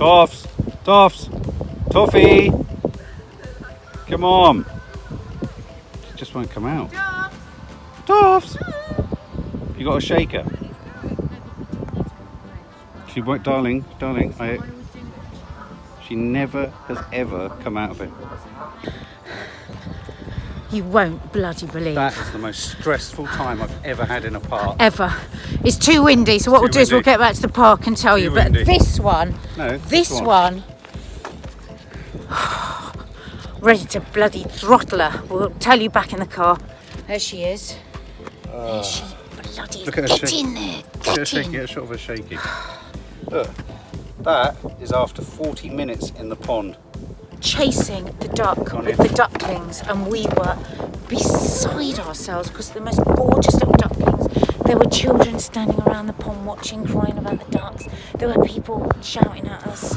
Toffs! Toffs! Toffee! Come on! She just won't come out. Toffs! You got a shaker? She won't, darling. She never has ever come out of it. You won't bloody believe. That is the most stressful time I've ever had in a park. Ever. It's too windy, so what we'll do is we'll get back to the park and tell you. But this one, this one, ready to bloody throttle her. We'll tell you back in the car. There she is. There she bloody look at her get in there. Get in. Get a shot of her shaking. Look, that is after 40 minutes in the pond. Chasing the duck with the ducklings, and we were beside ourselves because the most gorgeous little ducklings. There were children standing around the pond watching, crying about the ducks. There were people shouting at us.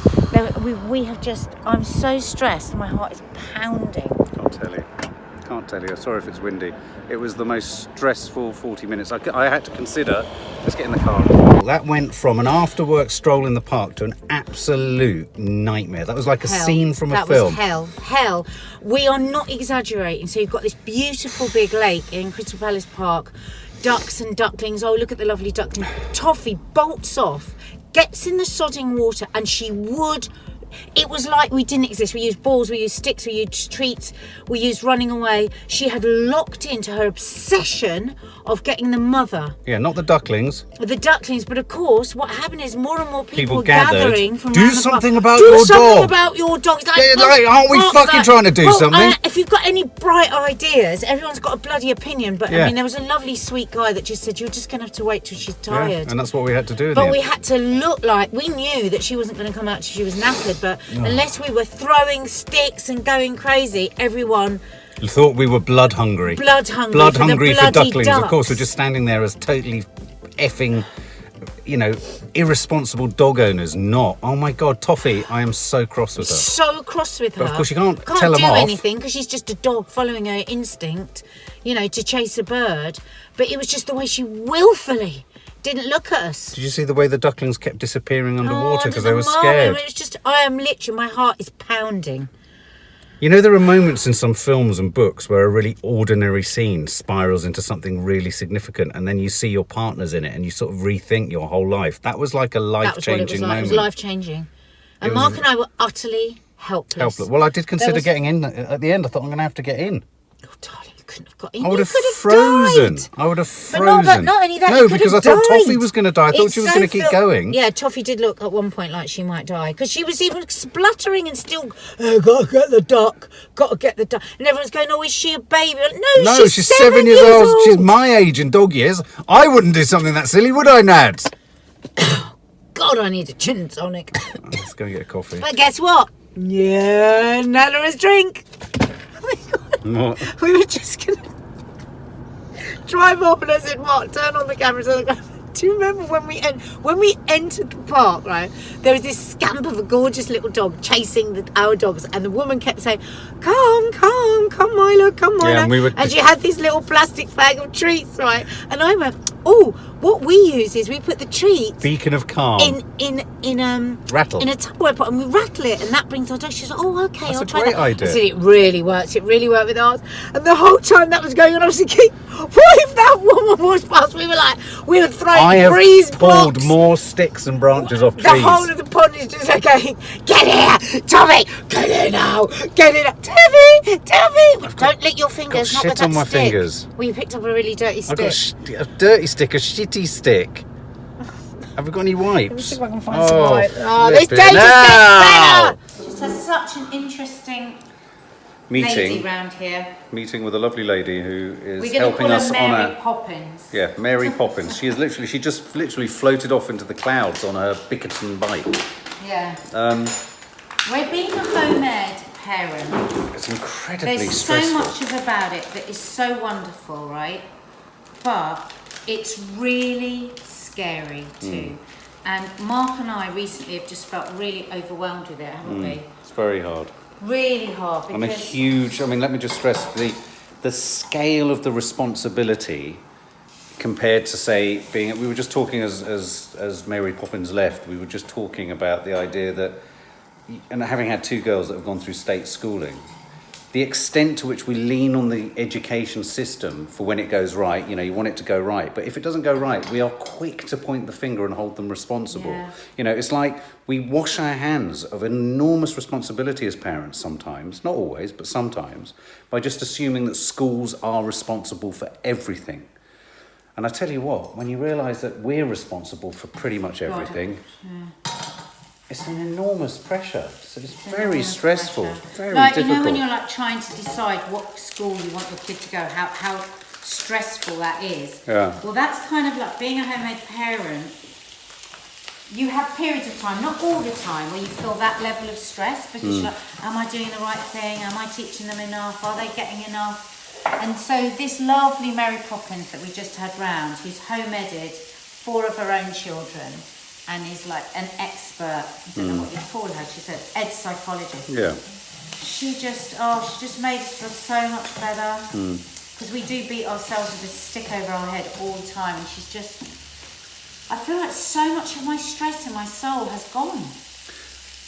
We have just, I'm so stressed, my heart is pounding. Can't tell you. Sorry if it's windy. It was the most stressful 40 minutes. I had to consider, let's get in the car. That went from an after-work stroll in the park to an absolute nightmare. That was like a scene from a film. That was hell. We are not exaggerating. So you've got this beautiful big lake in Crystal Palace Park, ducks and ducklings. Oh, look at the lovely duckling. Toffee bolts off, gets in the sodding water, and she would... It was like we didn't exist. We used balls, we used sticks, we used treats, we used running away. She had locked into her obsession of getting the mother. Yeah, not the ducklings. The ducklings, but of course, what happened is more and more people were gathering from Do something about your dog. Do something about your dog. Aren't we fucking trying to do something? If you've got any bright ideas, everyone's got a bloody opinion. But I mean, there was a lovely, sweet guy that just said, "You're just going to have to wait till she's tired." Yeah, and that's what we had to do. But we had to look like we knew that she wasn't going to come out till she was knackered. But unless we were throwing sticks and going crazy, everyone thought we were blood hungry. Blood hungry for ducklings. Ducks. Of course, we're just standing there as totally effing, irresponsible dog owners. Not. Oh my God, Toffee, I am so cross with her. So cross with her. But of course, you can't tell them off. do anything because she's just a dog following her instinct, to chase a bird. But it was just the way she willfully didn't look at us. Did you see the way the ducklings kept disappearing underwater because they were scared? It was just, I am literally, my heart is pounding. There are moments in some films and books where a really ordinary scene spirals into something really significant, and then you see your partners in it and you sort of rethink your whole life. That was like a life-changing moment. It was life-changing. And Mark and I were utterly helpless. Well, I did consider getting in at the end. I thought I'm going to have to get in. Oh, darling. Couldn't have got in. I would have frozen. I would have frozen. But not only that, no, because I thought Toffee was going to die. I thought she was going to keep going. Yeah, Toffee did look at one point like she might die because she was even spluttering and still, gotta get the duck. And everyone's going, oh, is she a baby? No, she's 7 years old. She's my age in dog years. I wouldn't do something that silly, would I, Nads? God, I need a gin tonic. Let's go get a coffee. But guess what? Yeah, Nana's drink. What? We were just going to drive off and I said, Mark, turn on the cameras. Do you remember when we entered the park, right? There was this scamp of a gorgeous little dog chasing our dogs, and the woman kept saying, come, Milo, come, Milo. Yeah, and she had this little plastic bag of treats, right? And I went, oh, what we use is we put the treats beacon of calm rattle in a Tupperware pot, and we rattle it, and that brings our dog. She's like, oh, okay, I'll try that. I said, it really works. It really worked with ours. And the whole time that was going on, I was thinking, what if that woman was past? We were throwing breeze blocks. Pulled more sticks and branches off trees. The whole of the pond is just going, get here, Toffee, get in now, Toffee. Don't lick your fingers. Got shit on my fingers. Well, you picked up a really dirty stick. I got a dirty stick, a shitty stick. Have we got any wipes? Let me see if I can find some wipes. Oh, this day just gets better. Just has such an interesting lady round here. Meeting with a lovely lady who is helping us on We're going to call her Mary Poppins. Yeah, Mary Poppins. She just literally floated off into the clouds on her Bickerton bike. Yeah. We're being a home-ed parent. It's incredibly There's stressful. so much about it that is so wonderful, right? But it's really scary too. And Mark and I recently have just felt really overwhelmed with it, haven't we? It's very hard. Really hard. Because let me just stress the scale of the responsibility compared to, say, we were just talking as Mary Poppins left, we were just talking about the idea that and having had two girls that have gone through state schooling, the extent to which we lean on the education system for when it goes right, you want it to go right. But if it doesn't go right, we are quick to point the finger and hold them responsible. Yeah. It's like we wash our hands of enormous responsibility as parents sometimes, not always, but sometimes, by just assuming that schools are responsible for everything. And I tell you what, when you realise that we're responsible for pretty much everything, it's an enormous pressure. So it's very stressful, very difficult. When you're trying to decide what school you want your kid to go, how stressful that is. Yeah. Well, that's kind of like being a homemade parent. You have periods of time, not all the time, where you feel that level of stress because you're like, am I doing the right thing? Am I teaching them enough? Are they getting enough? And so this lovely Mary Poppins that we just had round, who's home-edited 4 of her own children and is like an expert, I don't know what you call her, she's an ed psychologist. Yeah. She just made us feel so much better because we do beat ourselves with a stick over our head all the time, and she's just, I feel like so much of my stress in my soul has gone.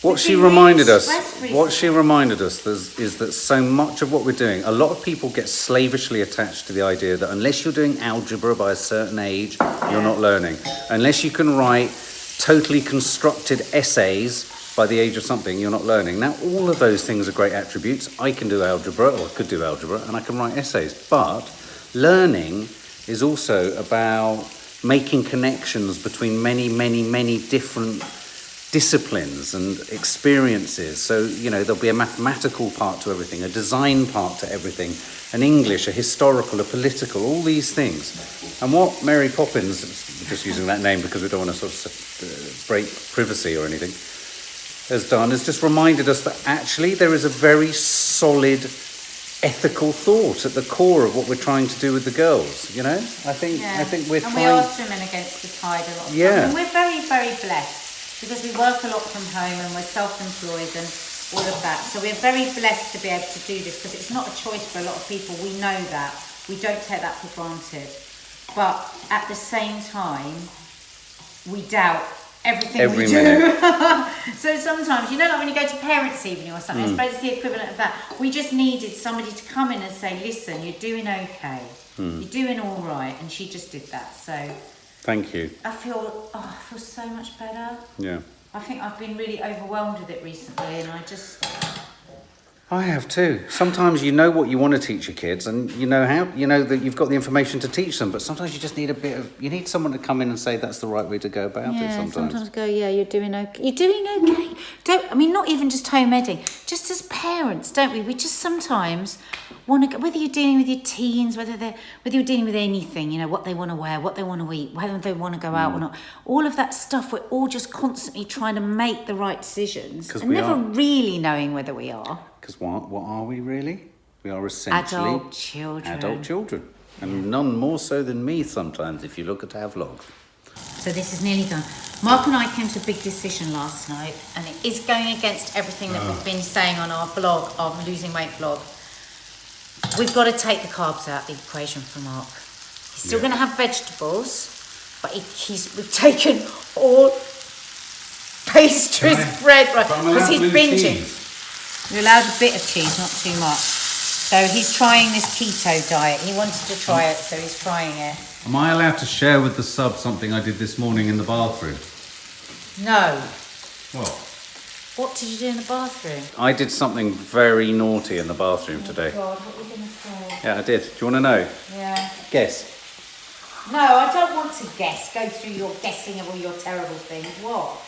What she reminded us is that so much of what we're doing, a lot of people get slavishly attached to the idea that unless you're doing algebra by a certain age, you're not learning. Unless you can write totally constructed essays by the age of something, you're not learning. Now, all of those things are great attributes. I can do algebra, or could do algebra, and I can write essays. But learning is also about making connections between many, many, many different disciplines and experiences. So, there'll be a mathematical part to everything, a design part to everything, an English, a historical, a political, all these things. And what Mary Poppins, just using that name because we don't want to sort of break privacy or anything, has done is just reminded us that actually there is a very solid ethical thought at the core of what we're trying to do with the girls. I think we're trying. And we are swimming against the tide a lot of times. And we're very, very blessed because we work a lot from home and we're self-employed and all of that. So we're very blessed to be able to do this because it's not a choice for a lot of people. We know that. We don't take that for granted. But at the same time, we doubt everything we do. So sometimes, like when you go to parents' evening or something, I suppose it's the equivalent of that. We just needed somebody to come in and say, listen, you're doing okay. You're doing all right. And she just did that. So thank you. I feel so much better. Yeah. I think I've been really overwhelmed with it recently, and I have too. Sometimes you know what you want to teach your kids, and you know that you've got the information to teach them, but sometimes you just need you need someone to come in and say that's the right way to go about it sometimes. Go, you're doing okay. You're doing okay. Not even just home editing, just as parents, don't we? We just sometimes want to go, whether you're dealing with your teens, whether you're dealing with anything, what they want to wear, what they want to eat, whether they want to go out or not, all of that stuff, we're all just constantly trying to make the right decisions and never really knowing whether we are. Because what are we really? We are essentially adult children. And none more so than me sometimes, if you look at our vlog. So this is nearly done. Mark and I came to a big decision last night, and it is going against everything that we've been saying on our blog, our losing weight vlog. We've got to take the carbs out of the equation for Mark. He's still going to have vegetables, but we've taken all pastries, bread, right? Because he's binging. You're allowed a bit of cheese, not too much. So he's trying this keto diet. He wanted to try it, so he's trying it. Am I allowed to share with the sub something I did this morning in the bathroom? No. What? What did you do in the bathroom? I did something very naughty in the bathroom today. God, what are you going to say? Yeah, I did. Do you want to know? Yeah. Guess. No, I don't want to guess. Go through your guessing of all your terrible things. What?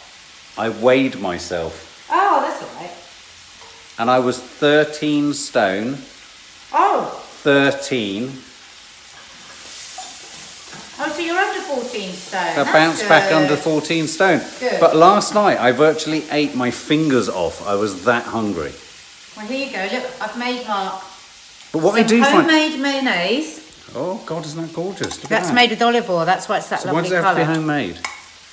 I weighed myself. Oh, that's all right. And I was 13 stone. Oh. 13. Oh, so you're under 14 stone. I bounced back under 14 stone. Good. But last night I virtually ate my fingers off. I was that hungry. Well, here you go. Look, I've made Mark but what I do homemade mayonnaise. Oh, God, isn't that gorgeous? Look That's at that. made with olive oil. That's why it's that so lovely colour. Why does it have to be homemade?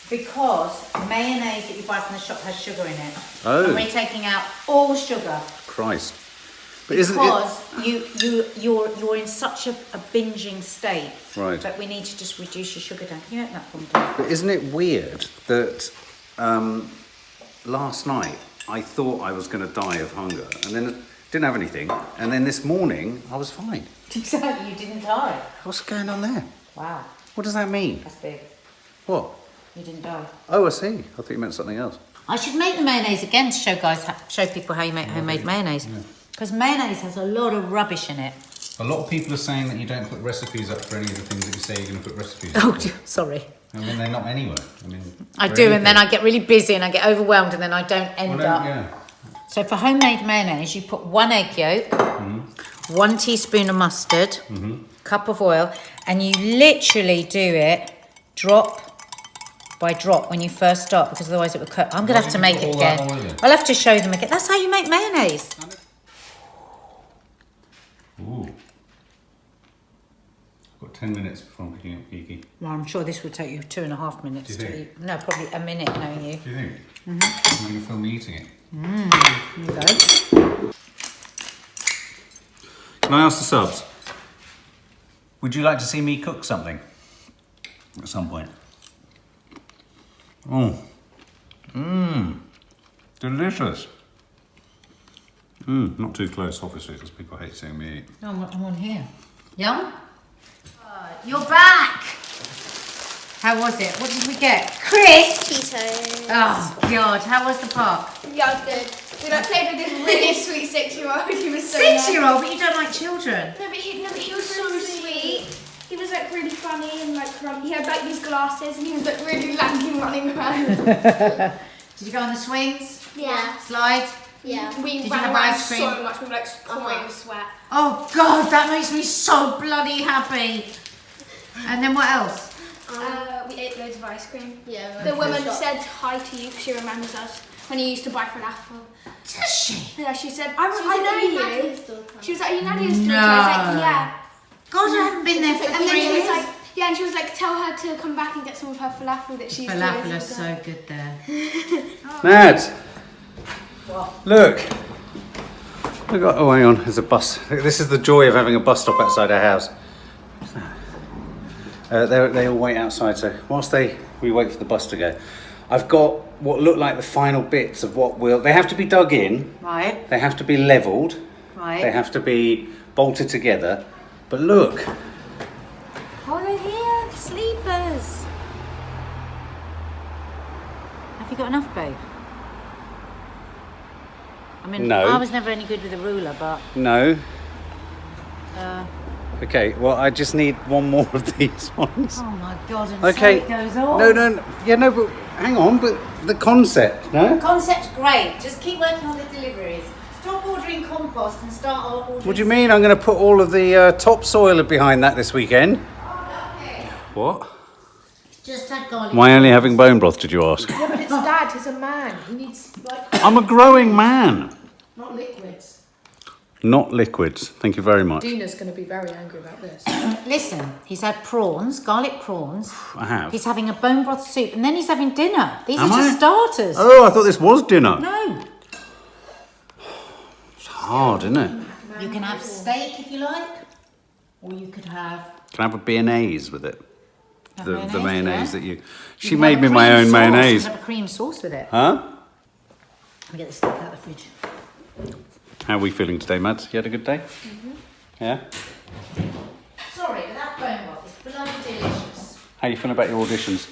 Because mayonnaise that you buy from the shop has sugar in it. Oh. And we're taking out all sugar. Christ. But you're in such a binging state. Right. That we need to just reduce your sugar down. Can you open that for me, please? But isn't it weird that last night I thought I was going to die of hunger, and then didn't have anything. And then this morning, I was fine. Exactly, you didn't die. What's going on there? Wow, What does that mean? that's big. What? You didn't die. Oh, I see. I thought you meant something else. I should make the mayonnaise again to show people how you make homemade mayonnaise. Because mayonnaise has a lot of rubbish in it. A lot of people are saying that you don't put recipes up for any of the things that you say you're going to put recipes up Oh, for. sorry. I mean, they're not anywhere. I do, and then I get really busy and I get overwhelmed, and then I don't end up. Yeah. So for homemade mayonnaise, you put 1 egg yolk, 1 teaspoon of mustard, cup of oil, and you literally do it drop by drop when you first start, because otherwise it will cut. I'm going to have to make it again. I'll have to show them again. That's how you make mayonnaise. Ooh. I've got 10 minutes before I'm picking up Kiki. Well, I'm sure this will take you 2.5 minutes to eat. No, probably a minute knowing you. Do you think? I'm going to film me eating it. Here you go. Can I ask the subs? Would you like to see me cook something at some point? Oh. Delicious. Not too close, obviously, because people hate seeing me eat. No, I'm on here. Yum? You're back! How was it? What did we get? Chris! Cheetos. Oh, God. How was the park? Yeah, it was good. We played with this really sweet 6-year-old. He was so nice. 6-year-old, but you don't like children. No, but he was so sweet. He was like really funny and like he had like these glasses and he was like really lanky and running around. Did you go on the swings? Yeah. Slide? Yeah. We Did you ran have around ice cream? so much. We were like pouring with sweat. Oh, God, that makes me so bloody happy. And then what else? We ate loads of ice cream. Yeah. The woman said hi to you because she remembers us when you used to buy falafel. Does she? Yeah, she said, I know you. She was like, are you Nadia's daughter? No. I was like, yeah. God, I haven't been there for And 3 then she years. was like, yeah, and she was like, tell her to come back and get some of her falafel that she's doing. Falafel is so good there. Nads! Look! Oh, hang on, there's a bus. This is the joy of having a bus stop outside our house. They all wait outside, so whilst we wait for the bus to go, I've got what look like the final bits of what they have to be dug in, Right. they have to be levelled, Right. they have to be bolted together, but look, Oh, they're here. Sleepers. Have you got enough, babe? I mean, No. I was never any good with a ruler, but... no. Okay, well, I just need one more of these ones. Oh, my God, and Okay. so it goes on. No. Yeah, no, but hang on, but the concept, no? The concept's great. Just keep working on the deliveries. Stop ordering compost and start ordering... What do you mean? I'm going to put all of the topsoil behind that this weekend. What? Just had garlic. Am I only having bone broth, did you ask? Yeah, but it's Dad. He's a man. He needs like I'm a growing man. not liquids. Not liquids. Thank you very much. Dina's going to be very angry about this. Listen, he's had prawns, garlic prawns. I have. He's having a bone broth soup, and then he's having dinner. These Am are just I? starters. Oh, I thought this was dinner. No. It's hard, isn't it? You can have steak if you like, or you could have... Can I have a mayonnaise with it? have The mayonnaise yeah. that you... You She can made have me a my cream own sauce. mayonnaise. You can have a cream sauce with it. Huh? Let me get this stuff out of the fridge. How are we feeling today, Mads? You had a good day? Yeah? Sorry, but that bone broth is bloody delicious. How are you feeling about your auditions?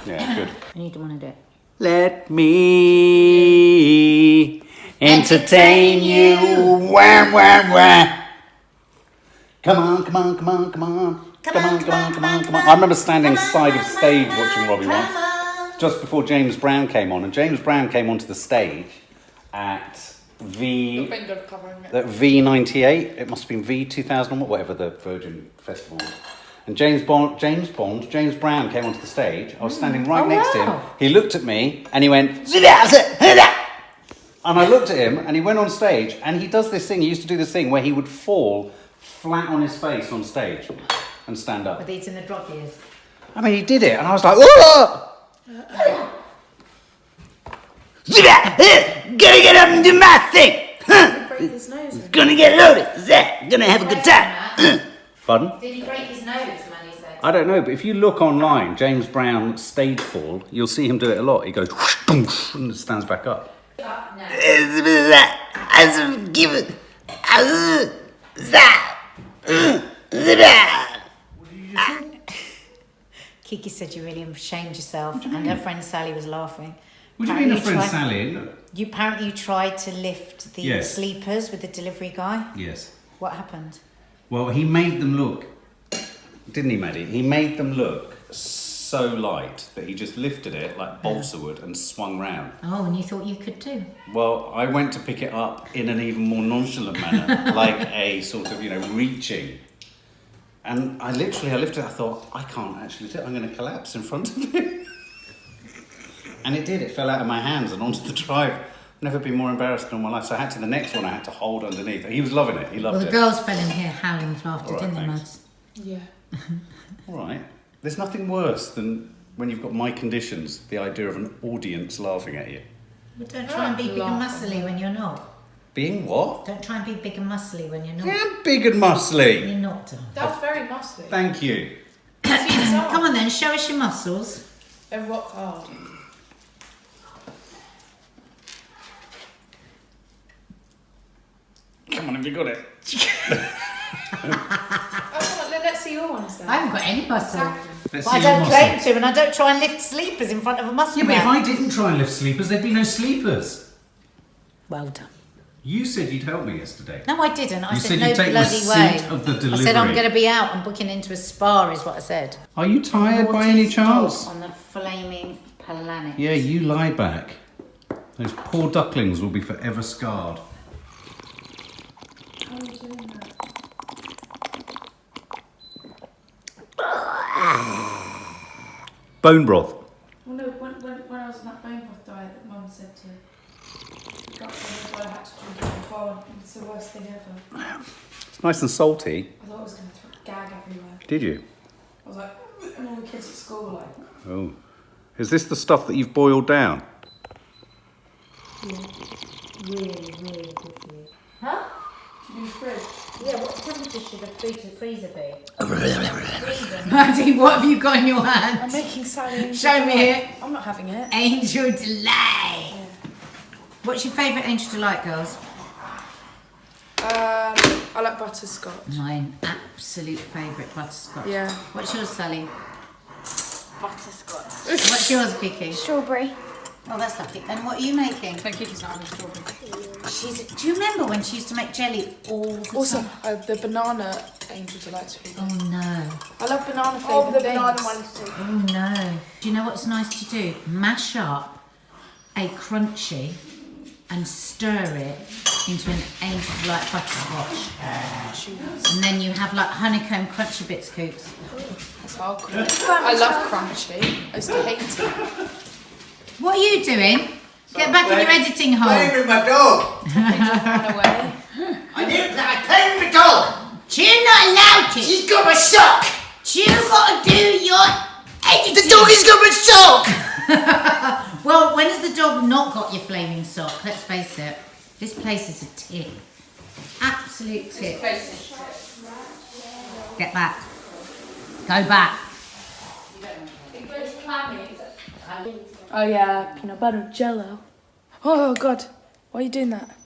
Yeah, good. And you don't want to do it. Let me entertain you. Wah, wah, wah. Come on. Come on. I remember standing side of stage watching Robbie once, just before James Brown came on. And James Brown came onto the stage at V98. It must have been V2001, whatever the Virgin Festival was. And James Brown came onto the stage. I was standing right next to him. He looked at me and he went, and I looked at him and he went on stage and he does this thing. He used to do this thing where he would fall flat on his face on stage and stand up. With these in the drop ears. I mean, he did it and I was like, oh! Gonna get up and do my thing! Break his nose. Gonna get loaded! Gonna have a good time! Pardon? Did he break his nose, Manny said? I don't know, but if you look online, James Brown stage fall, you'll see him do it a lot. He goes and stands back up. Kiki said you really shamed yourself, and her friend Sally was laughing. What do you mean, a friend Sally? You apparently tried to lift the Yes. sleepers with the delivery guy. Yes. What happened? Well, he made them look, didn't he, Maddie? He made them look so light that he just lifted it like balsa wood and swung round. Oh, and you thought you could too? Well, I went to pick it up in an even more nonchalant manner, like a sort of, reaching. And I lifted it, I thought, I can't actually do it, I'm going to collapse in front of him. And it did, it fell out of my hands and onto the drive. Never been more embarrassed in all my life, so I had to hold underneath. He was loving it, he loved Well, the it. girls fell in here howling with laughter, All right, didn't they, thanks. Mads? Yeah. All right, there's nothing worse than when you've got my conditions, the idea of an audience laughing at you. Well, don't try and be big and muscly when you're not. Being what? Don't try and be big and muscly when you're not. I am big and muscly. You're not. That was very muscly. Thank you. Come on then, show us your muscles. They're rock hard. Come on, have you got it? Let's see your ones then. I haven't got any muscle. Let's But I see your don't muscle. claim to, and I don't try and lift sleepers in front of a muscle Yeah, but if man. I didn't try and lift sleepers, there'd be no sleepers. Well done. You said you'd help me yesterday. No, I didn't. I You said said no you'd take bloody way. receipt of the I said I'm delivery. going to be out and booking into a spa, is what I said. Are you tired by any Naughty dog chance? on the flaming planet. Yeah, you lie back. Those poor ducklings will be forever scarred. How are you doing that? Bone broth. Well, no, when I was on that bone broth diet that Mum said to got me, I had to drink it before. It's the worst thing ever. It's nice and salty. I thought I was going to gag everywhere. Did you? I was like, and all the kids at school were like, Oh. Is this the stuff that you've boiled down? Really, really good for you. Huh? do you do fridge? Yeah, what temperature should a freezer be? Maddie, what have you got in your hand? I'm making Sally. Show me it. I'm not having it. Angel Delight. Yeah. What's your favourite Angel Delight, girls? I like butterscotch. Mine, absolute favourite butterscotch. Yeah. What's yours, Sally? Butterscotch. What's yours, Kiki? Strawberry. Oh, that's lovely. And what are you making? No, Kiki's not having strawberry. Do you remember when she used to make jelly all the Also, time? the banana angel delights really good. Oh no. I love banana flavoured Oh, the things. banana ones too. Oh no. Do you know what's nice to do? Mash up a crunchy and stir it into an Angel Delight butterscotch. And then you have like honeycomb crunchy bits, Coops. That's how I love crunchy. I used to hate it. What are you doing? Get back in your editing hole. Playing with my dog. Run away. I playing with the dog. You're not allowed to. She's got my sock. You got to do your editing. The doggy's got my sock. Well, when has the dog not got your flaming sock? Let's face it. This place is a tip. Absolute tip. Get back. Go back. Oh yeah, peanut butter jello. Oh God, why are you doing that?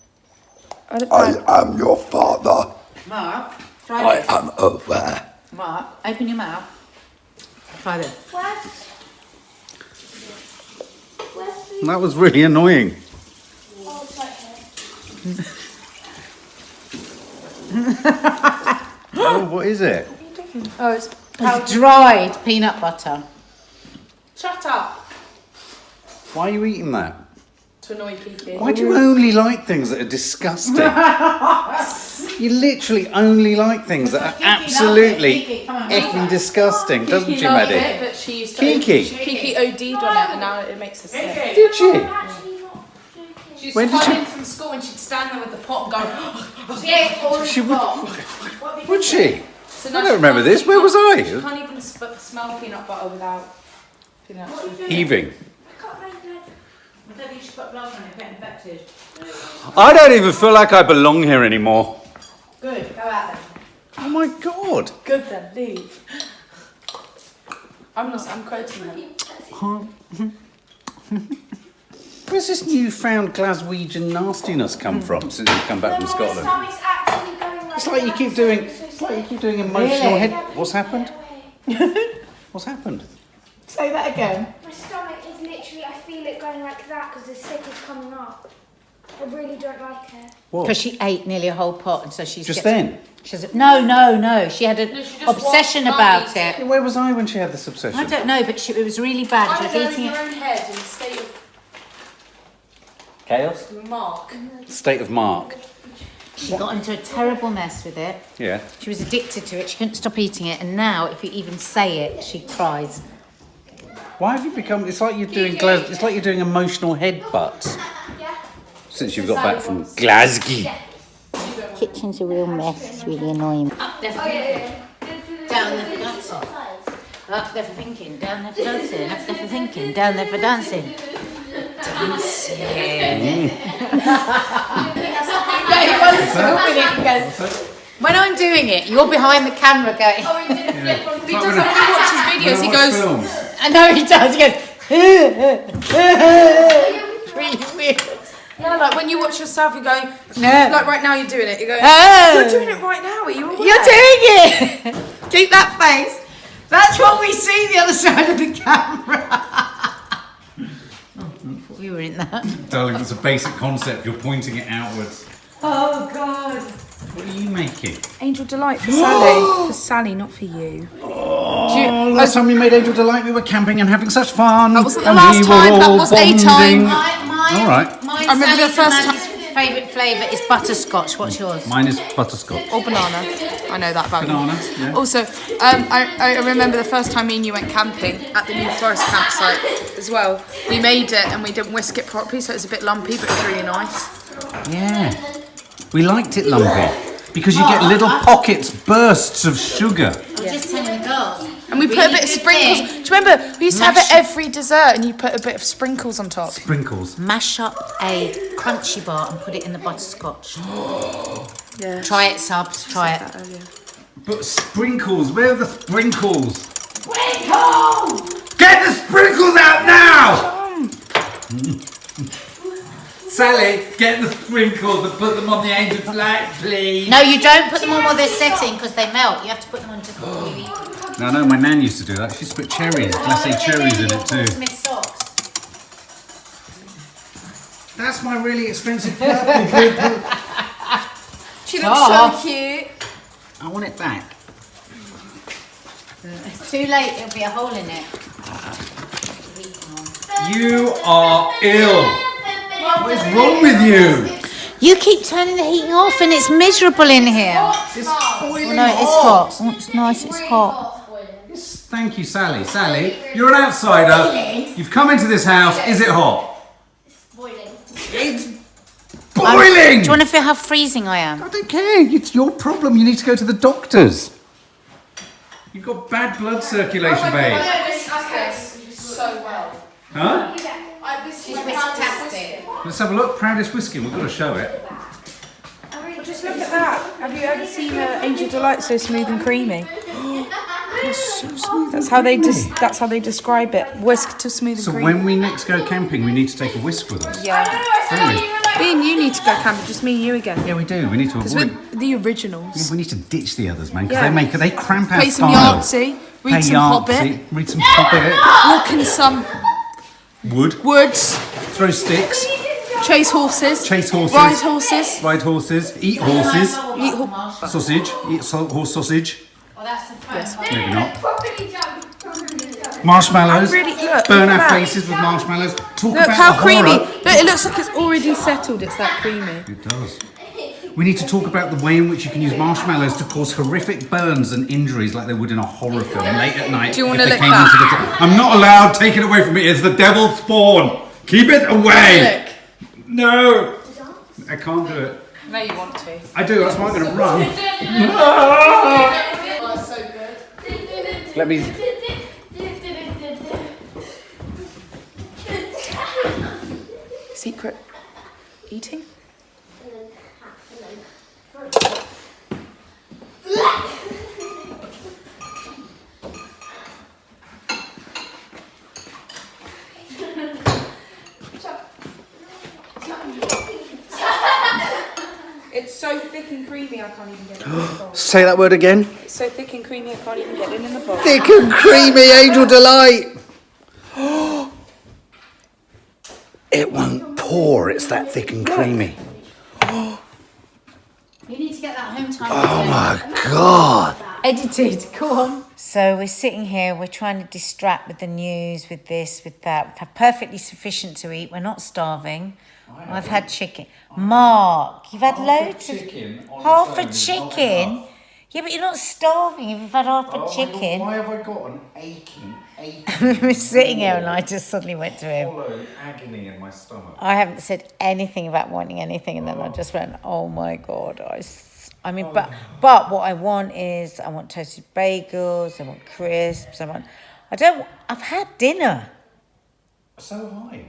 I don't I am your father. Mark, try I this. am aware. Mark, open your mouth. Try this. Where's the... That was really annoying. Oh, it's right here. Oh, what is it? Oh, it's It's dried peanut butter. shut up. Why are you eating that? To annoy Kiki. Why do you only like things that are disgusting? You literally only like things that are Kiki, absolutely Kiki, come on, effing disgusting, doesn't Kiki you, loves Maddie? it, but she used to. Kiki. Kiki OD'd on it, and now it makes her sick. Did she? I'm actually not joking. She used When to did come she- in from school and she'd stand there with the pot and go. She would. Would she? So I now don't she remember can't- this. she Where was can't- I? She can't even smell peanut butter without peanut butter. Heaving. I can't make it. I don't think she's got blood on it, get infected. I don't even feel like I belong here anymore. Good, go out then. Oh my god. Good then, leave. I'm quoting her. Where's this newfound Glaswegian nastiness come from since you've come back from Scotland? My stomach's actually going like It's like you keep doing. It's like you keep doing emotional Really? head. What's happened? What's happened? Say that again. My stomach is literally, I feel it going like that because the sick is coming up. I really don't like it. What? Because she ate nearly a whole pot, and so she's Just then? No. She had an she just obsession walked about on it. Where was I when she had this obsession? I don't know, but it was really bad. I She was was in eating your it. own head in a state of Chaos. mark. State of Mark. She got into a terrible mess with it. Yeah. She was addicted to it. She couldn't stop eating it, and now, if you even say it, she cries. Why have you become? It's like you're doing. It's like you're doing emotional headbutts. Since you've got back from Glasgow. Kitchen's a real mess. It's really annoying. Up there for thinking. Down there for dancing. Up there for thinking. Down there for dancing. Up there for thinking. Down there for dancing. When I'm doing it, you're behind the camera going. He doesn't when he watches videos, he goes, I know he does. He goes. Really weird. yeah, like when you watch yourself, you go, Yeah. like right now you're doing it, you go, Oh. you're doing it right now, are you aware? You're doing it. Keep that face. That's what we see the other side of the camera. We were in that. Darling, it's a basic concept. You're pointing it outwards. Oh God. What are you making? Angel Delight for Sally. For Sally, not for you. Oh, last time we made Angel Delight, we were camping and having such fun. That wasn't the And last we were time, that all was a time. bonding. Mine, All right. Mine, I remember the first time. Favourite flavour is butterscotch. What's yours? Mine is butterscotch. Or banana. I know that about Banana, you. yeah. Also, I remember the first time me and you went camping at the New Forest campsite as well. We made it and we didn't whisk it properly, so it was a bit lumpy, but it was really nice. Yeah. We liked it lumpy. Because you get little pockets, bursts of sugar. I'm just telling the girls. And we put a bit of sprinkles. Do you remember we used to have it every dessert and you put a bit of sprinkles on top? Sprinkles. Mash up a crunchy bar and put it in the butterscotch. Yeah. Try it, subs. Try it. But sprinkles, where are the sprinkles? Sprinkles! Get the sprinkles out now! Sally, get the sprinkles and put them on the Angel Delight, please. No, you don't put them on while they're setting because they melt. You have to put them on just before you eat them. No, my nan used to do that. She used to put cherries, glacé cherries in it too. Smith socks. That's my really expensive purple. She looks so cute. I want it back. It's too late. There'll be a hole in it. You are ill. What is wrong with you? You keep turning the heating off and it's miserable in here. It's boiling No, it's hot. Oh, it's nice. It's hot. Thank you, Sally. Sally, you're an outsider. You've come into this house. Is it hot? Boiling. It's boiling! Do you want to feel how freezing I am? I don't care. It's your problem. You need to go to the doctors. You've got bad blood circulation, babe. So well. Huh? She's fantastic. Let's have a look. Proudest whiskey. We've got to show it. Just look at that. Have you ever seen Angel Delight so smooth and creamy? It's so smooth. That's how they describe it. Whisk to smooth and So creamy. when we next go camping, we need to take a whisk with us. Yeah. Really? Me and you need to go camping, just me and you again. Yeah, we do. We need to Because avoid. we're the originals. We need to ditch the others, man. Because Yeah. they cramp our Play some style. Yahtzee, Play read some Yahtzee, Hobbit, read some Hobbit. walk in some Wood. woods, Throw sticks. chase horses, Chase horses. ride horses, Ride horses. Eat horses. eat Sausage. Eat horse sausage. Well, that's the first. Maybe not. Properly done. Marshmallows. Really, look, Burn look our at that. faces with marshmallows. Talk Look about how the creamy. horror. Look, it looks like it's already settled. It's that creamy. It does. We need to talk about the way in which you can use marshmallows to cause horrific burns and injuries like they would in a horror film late at night. Do you wanna if they lick came that? into the I'm not allowed. Take it away from me. It's the devil's spawn. Keep it away. Look. No. I can't do it. No, you want to. I do. That's why I'm going to run. Oh, so good. Let me. Secret eating? thick and creamy I can't even get it in the bowl. Say that word again. It's so thick and creamy I can't even get it in the bowl. Thick and creamy angel delight. It won't pour, it's that thick and creamy. You need to get that home time. Oh my God. Edited. Go on. So we're sitting here. We're trying to distract with the news, with this, with that. We've had perfectly sufficient to eat. We're not starving. I've had chicken. Mark, you've had loads of half a chicken. Yeah, but you're not starving if you've had half a chicken. Why have I got an aching? We were sitting here and I just suddenly went to him. Hollow agony in my stomach. I haven't said anything about wanting anything, and then I just went, "Oh my God!" I mean, but what I want is I want toasted bagels, I want crisps, I've had dinner. So have I.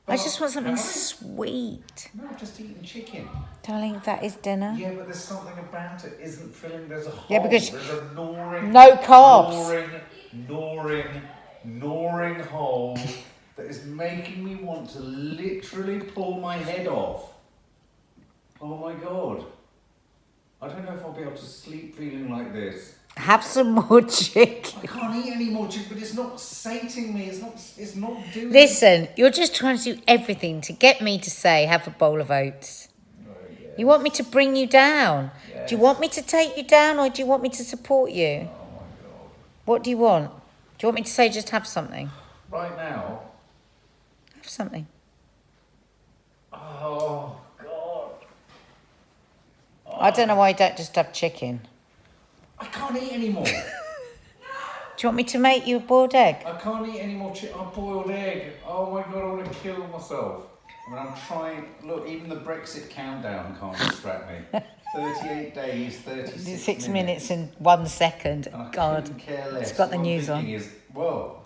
I just want something sweet. No, I've just eaten chicken. Darling, that is dinner. Yeah, but there's something about it isn't filling. There's a hole. Yeah, because there's a gnawing, no carbs. gnawing hole that is making me want to literally pull my head off. Oh my God. I don't know if I'll be able to sleep feeling like this. Have some more chicken. I can't eat any more chicken, but it's not sating me. It's not doing. Listen, you're just trying to do everything to get me to say, have a bowl of oats. Oh, yes. You want me to bring you down? Yes. Do you want me to take you down, or do you want me to support you? Oh my God. What do you want? Do you want me to say just have something? Right now. Have something. Oh God. I don't know why you don't just have chicken. I can't eat anymore. Do you want me to make you a boiled egg? I can't eat any more boiled egg. Oh my God, I want to kill myself. I mean, I'm trying. Look, even the Brexit countdown can't distract me. 38 days, 36 minutes and 1 second. And I God, couldn't care less. it's got the What I'm news on. thinking is, well,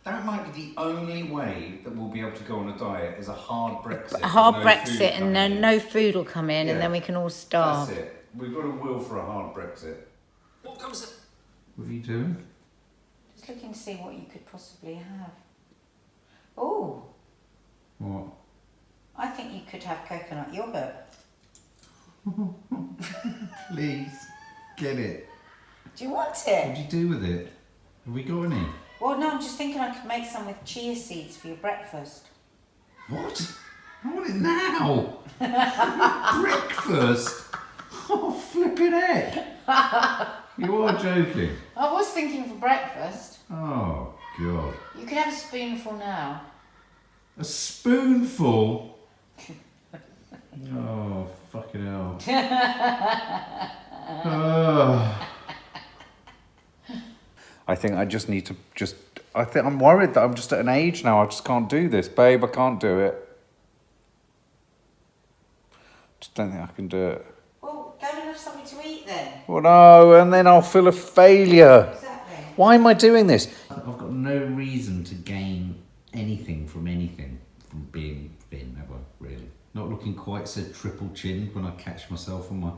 that might be the only way that we'll be able to go on a diet is a hard Brexit. A hard No Brexit, food and coming then in. no food will come in, Yeah. and then we can all starve. That's it. We've got a will for a hard Brexit. What comes up? What are you doing? Just looking to see what you could possibly have. Oh, What? I think you could have coconut yogurt. Please, get it. Do you want What it? do you do with it? Have we got any? Well, no, I'm just thinking I could make some with chia seeds for your breakfast. What? I want it now. Breakfast. Oh, flipping heck. You are joking. I was thinking for breakfast. Oh, God. You could have a spoonful now. A spoonful? Oh, fucking hell. I think I just need to I think I'm worried that I'm just at an age now. I just can't do this. Babe, I can't do it. Just don't think I can do it. Well, go and have something to eat then. Well, no, and then I'll feel a failure. Exactly. Why am I doing this? I've got no reason to gain anything from being thin, have I, really? Not looking quite so triple chinned when I catch myself on my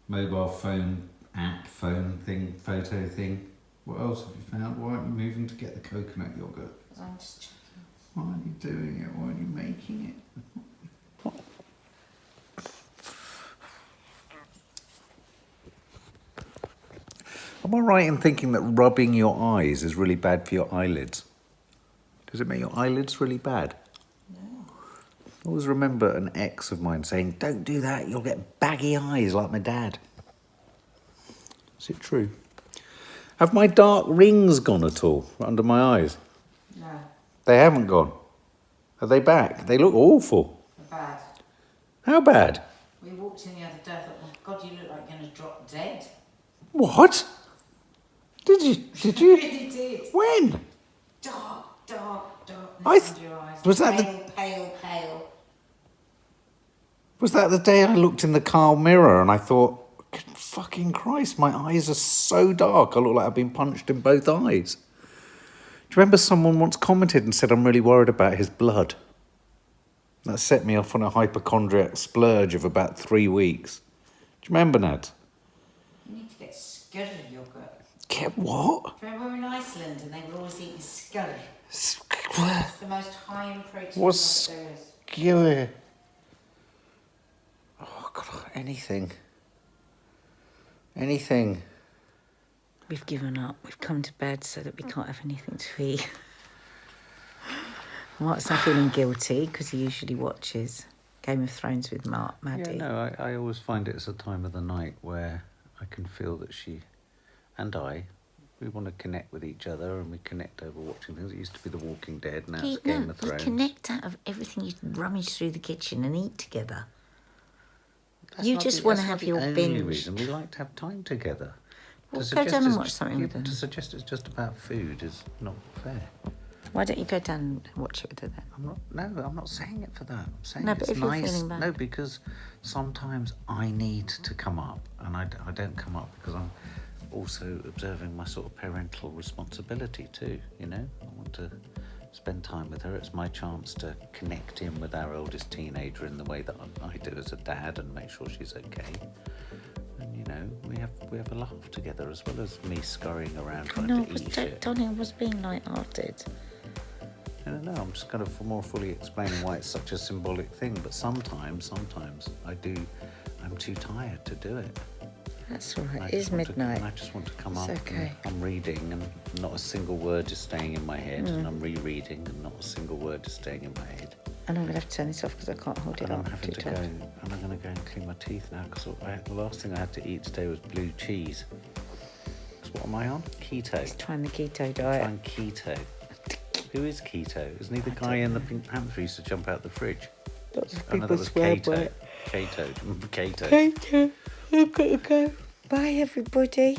mobile phone app, photo thing. What else have you found? Why aren't you moving to get the coconut yogurt? I'm just checking. Why aren't you doing it? Why aren't you making it? Am I right in thinking that rubbing your eyes is really bad for your eyelids? Does it make your eyelids really bad? No. I always remember an ex of mine saying, "Don't do that, you'll get baggy eyes like my dad." Is it true? Have my dark rings gone at all under my eyes? No, They haven't gone. Are they back? They look awful. they're bad. How bad? We walked in the other day, I thought, oh God, you look like you're going to drop dead. What? Did you? You really did. When? Dark I under your eyes. was that the- Pale. Was that the day I looked in the car mirror and I thought, "Good fucking Christ, my eyes are so dark, I look like I've been punched in both eyes." Do you remember someone once commented and said, "I'm really worried about his blood"? That set me off on a hypochondriac splurge of about 3 weeks. Do you remember, Nad? You need to get scurry yogurt. Get what? Do you remember we were in Iceland and they were always eating scurry? It's the most high in protein What's nut there is. skewer? Oh, God, anything. Anything? We've given up. We've come to bed so that we can't have anything to eat. Mark's not feeling guilty because he usually watches Game of Thrones with Maddie. Yeah, no, I always find it's a time of the night where I can feel that she and we want to connect with each other, and we connect over watching things. It used to be The Walking Dead, now it's Game of Thrones. We connect out of everything you rummage through the kitchen and eat together. That's You not just the- want to that's have not your the only binge. reason. We like to have time together. Well, To go suggest down and it's- watch something with yeah, them. To suggest it's just about food is not fair. Why don't you go down and watch it with her then? I'm not saying it for that. I'm saying No, it's but if you're nice. feeling bad. No, because sometimes I need to come up, and I don't come up because I'm also observing my sort of parental responsibility too, you know? I want to spend time with her. It's my chance to connect in with our oldest teenager in the way that I do as a dad and make sure she's okay. And, you know, we have a laugh together as well as me scurrying around trying to eat shit. Donnie was being light-hearted. No, I'm just kind of more fully explaining why it's such a symbolic thing. But sometimes I'm too tired to do it. That's all right. I It is just want to- midnight. and I just want to come It's up. okay. And I'm reading, and not a single word is staying in my head. And I'm rereading, and not a single word is staying in my head. And I'm going to have to turn this off because I can't hold it And I'm up. having Too to go, tight. and I'm going to go and clean my teeth now because the last thing I had to eat today was blue cheese. So what am I on? Keto. He's trying the keto diet. Trying keto. Who is keto? Isn't he the guy in the Pink Panther who used to jump out the fridge? Lots of Oh, no, people that was swear by Cato. it. Cato. Keto. I've got to go. Bye, everybody.